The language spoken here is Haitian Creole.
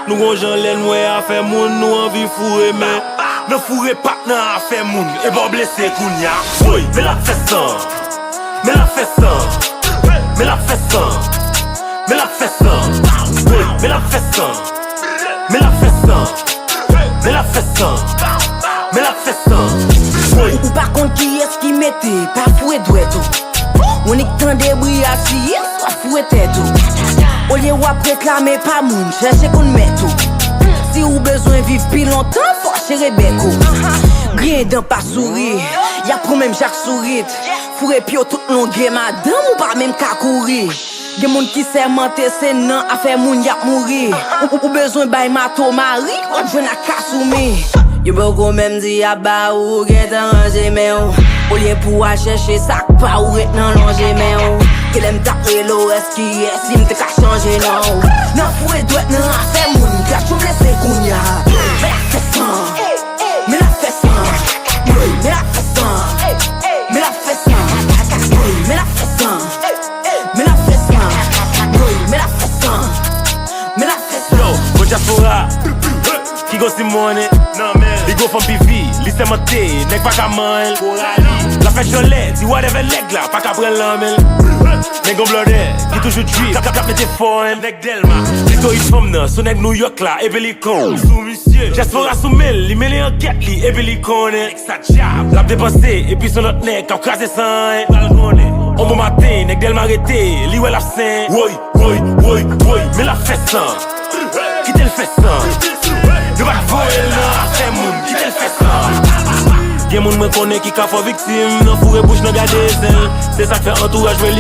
Nous gonjan l'aile nous a fait moun, nous envie fourrer mais ne fourrez pas nan a fait moun, et bon blessé kounya. Oui, mais la fait ça, mais la fait ça, mais la fait ça, mais la fait ça, oui, mais la fait ça, mais la fait ça, mais la fait ça, mais la fait ça. Oui. Ou par contre qui est-ce qui mettait pas fouet doué tout. On est que tant débris assis, soit fouet tout. Au lieu ou après réclamer pas moun, chercher qu'on met tout. Si ou besoin vivre plus longtemps, faut chérer Beko. Rien d'un pas sourire, y'a pour même Jacques sourit. Fourré pio tout long madame ou pas même qu'à courir. Y'a moun qui sait mentir, c'est non, a fait moun y'a mourir. Ou besoin bay mato mari, ou je n'a qu'à soumis. Y'a beaucoup même dit à bas ou get arrangé mais au lieu pour chercher sac pas ou être non longé mais qu'elle aime taper l'OS qui est si m'te qu'à changer non. Non fouet doit non a fait moun, qu'à tout laisser kounya. Mais la fait ça, mais la fait ça, mais la fait ça, mais la fait ça, mais la fait ça, mais la fait ça, mais la fait ça, mais la fait ça. Yo, go diaspora, qui go si money, li go from PV, li se monté, nek pa ka man. La fête jolet, di whatever leg la, pa ka pren l'amel. Nek gon blode, qui toujours drip, kap mette foreign. Nek Delma, li to it from nan, so nek New York la, ebe li kon. Sou monsieur, diaspora sou mel, li mele en ket li, ebe li konen. Nek sa jab, la dépenser, et puis son autre nek, kap krasé san. On bon matin, nek Delma arrêté, li wè la sen. Woy, mais la fête ça, qui te le fait ça? Ne pas voler là, c'est moun qui te le fait ça. Gen moun me connaît qui ka fò victime, nan fourre bouche nan gade zel. C'est ça que fait entourage me